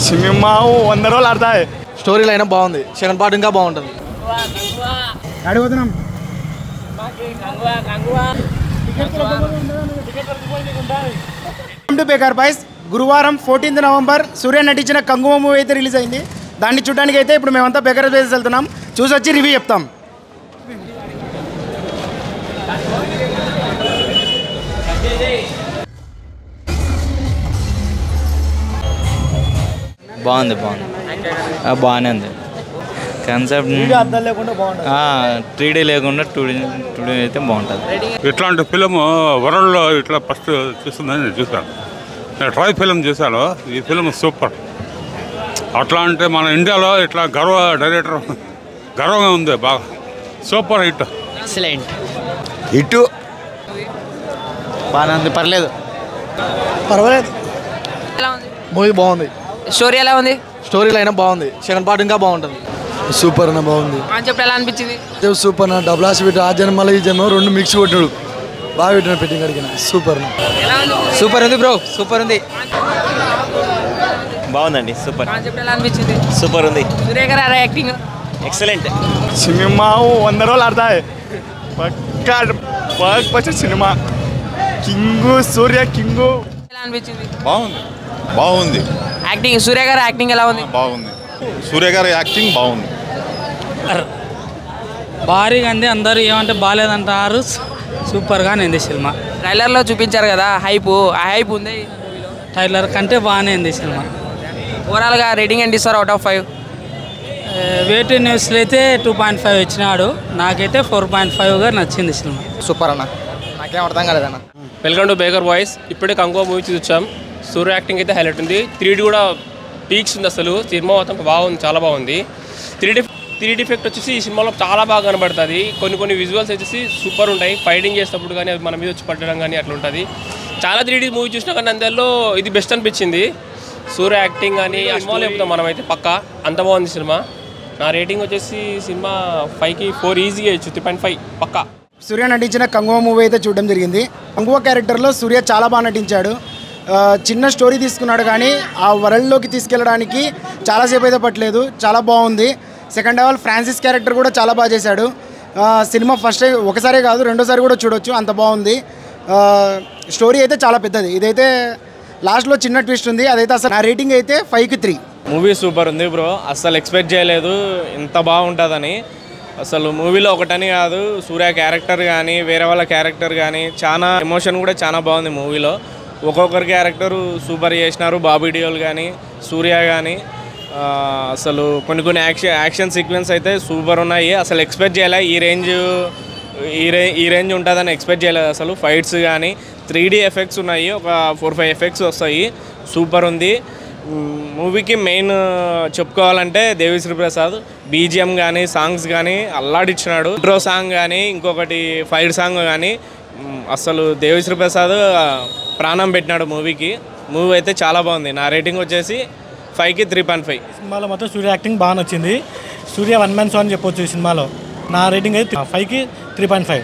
Cinema 100 రోజులు ఆడతాయి. Story line బాగుంది. Second part ఇంకా బాగుంటుంది. అడిగిపోతున్నాం. బేకార్ బాయ్స్ గురువారం 14 నవంబర్ సూర్య నటించిన కంగువ మూవీ అయితే రిలీజ్ అయింది. దాన్ని చూడడానికి అయితే ఇప్పుడు మేమంతా బేకార్ బాయ్స్ వెళ్తున్నాం. చూసి వచ్చి రివ్యూ చెప్తాం. బాగుంది బాగానే ఉంది. కాన్సెప్ట్ 3D లేకుండా 2D అయితే బాగుంటుంది. ఇట్లాంటి ఫిలిం వరల్డ్లో ఇట్లా ఫస్ట్ చూస్తుందని నేను చూశాను. నేను ట్రై ఫిలిం చూశాను. ఈ ఫిలిం సూపర్. అట్లా అంటే మన ఇండియాలో ఇట్లా గర్వంగా ఉంది. బాగా సూపర్ హిట్. ఎక్సలెంట్ హిట్ బాగానే ఉంది. పర్లేదు. ఎలా ఉంది మూవీ బాగుంది. స్టోరీ ఎలా ఉంది స్టోరీ లైన్ బాగుంది. సెకండ్ పార్ట్ ఇంకా బాగుంటుంది. సూపర్ అన్న బాగుంది. కాన్సెప్ట్ ఎలా అనిపించింది సూపర్ అన్న డబ్లాస్ పెట్టి ఆ జన్మ మళ్ళీ ఈ జన్మ రెండు మిక్స్ కొట్టాడు. బాగా పెట్టిన పెట్టింగ్ అడిగిన సూపర్ సూపర్ ఉంది బ్రో. సూపర్ ఉంది. బాగుందండి. సూపర్ కాన్సెప్ట్ ఎలా అనిపించింది సూపర్ ఉంది. సూర్య గారు యాక్టింగ్ ఎక్సలెంట్. సినిమా 100 రోజులు ఆడతాయి. పక్క సినిమా కింగు సూర్య కింగు. ఎలా అనిపించింది బాగుంది. యాక్టింగ్ సూర్య గారు యాక్టింగ్ ఎలా ఉంది బాగుంది. సూర్య గారి యాక్టింగ్ బాగుంది. భారీగా అంది. అందరూ ఏమంటే బాగాలేదంటారు. సూపర్గా ఉంది సినిమా. ట్రైలర్లో చూపించారు కదా హైప్. ఆ హైప్ ఉంది ట్రైలర్ కంటే బాగానే ఉంది సినిమా. ఓవరాల్గా రేటింగ్ ఎంత ఇస్తారు అవుట్ ఆఫ్ 5? వేటి న్యూస్లో అయితే 2.5 ఇచ్చినాడు. నాకైతే 4.5గా నచ్చింది సినిమా. సూపర్ అన్న. నాకేం అర్థం కాలేదన్న. Welcome to baker boys. ఇప్పుడే కంగువ మూవీ చూసాం. సూర్య యాక్టింగ్ అయితే హైలైట్ ఉంది. 3D కూడా పీక్స్ ఉంది. అసలు సినిమా మొత్తం బాగుంది. చాలా బాగుంది. 3D ఎఫెక్ట్ వచ్చేసి ఈ సినిమాలో చాలా బాగా కనబడుతుంది. కొన్ని విజువల్స్ వచ్చేసి సూపర్ ఉంటాయి. ఫైటింగ్ చేసేటప్పుడు కానీ అది మన మీద వచ్చి పట్టడం కానీ అట్లా ఉంటుంది. చాలా 3D మూవీ చూసినా కానీ అందులో ఇది బెస్ట్ అనిపించింది. సూర్య యాక్టింగ్ కానీ సినిమాలో చెప్తాం మనమైతే పక్కా అంత బాగుంది సినిమా. నా రేటింగ్ వచ్చేసి సినిమా 5కి 4 ఈజీగా ఇచ్చు. 3.5 పక్కా. సూర్య నటించిన కంగువ మూవీ అయితే చూడడం జరిగింది. కంగువ క్యారెక్టర్లో సూర్య చాలా బాగా నటించాడు. చిన్న స్టోరీ తీసుకున్నాడు కానీ ఆ వరల్డ్లోకి తీసుకెళ్ళడానికి చాలాసేపు అయితే పట్టలేదు. చాలా బాగుంది. Second of all Francis character కూడా చాలా బాగా చేశాడు. సినిమా ఫస్ట్ ఒకసారే కాదు రెండోసారి కూడా చూడొచ్చు. అంత బాగుంది. స్టోరీ అయితే చాలా పెద్దది. ఇదైతే లాస్ట్లో చిన్న ట్విస్ట్ ఉంది. అదైతే అసలు నా రేటింగ్ అయితే 5కి 3. మూవీ సూపర్ ఉంది బ్రో. అస్సలు ఎక్స్పెక్ట్ చేయలేదు ఇంత బాగుంటుందని. అసలు మూవీలో ఒకటని కాదు, సూర్య క్యారెక్టర్ కానీ వేరే వాళ్ళ క్యారెక్టర్ కానీ చాలా ఎమోషన్ కూడా చాలా బాగుంది మూవీలో. ఒక్కొక్కరి క్యారెక్టరు సూపర్ చేసినారు. బాబీ డియోల్ కానీ సూర్య కానీ అసలు కొన్ని యాక్షన్ సీక్వెన్స్ అయితే సూపర్ ఉన్నాయి. అసలు ఎక్స్పెక్ట్ చేయలే ఈ రేంజ్ ఉంటుందని ఎక్స్పెక్ట్ చేయలేదు. అసలు ఫైట్స్ కానీ 3D ఎఫెక్ట్స్ ఉన్నాయి. ఒక 4-5 ఎఫెక్ట్స్ వస్తాయి. సూపర్ ఉంది. మూవీకి మెయిన్ చెప్పుకోవాలంటే దేవిశ్రీ ప్రసాద్ బీజిఎం కానీ సాంగ్స్ కానీ అల్లాడిచ్చినాడు. ఇంట్రో సాంగ్ కానీ ఇంకొకటి ఫైట్ సాంగ్ కానీ అసలు దేవిశ్రీ ప్రసాద్ ప్రాణం పెట్టినాడు మూవీకి. మూవీ అయితే చాలా బాగుంది. నా రేటింగ్ వచ్చేసి 5కి 3.5. సినిమాలో మొత్తం సూర్య యాక్టింగ్ బాగా నచ్చింది. సూర్య 1 మ్యాన్ షో అని చెప్పొచ్చు ఈ సినిమాలో. నా రేటింగ్ అయితే 5కి 3.5.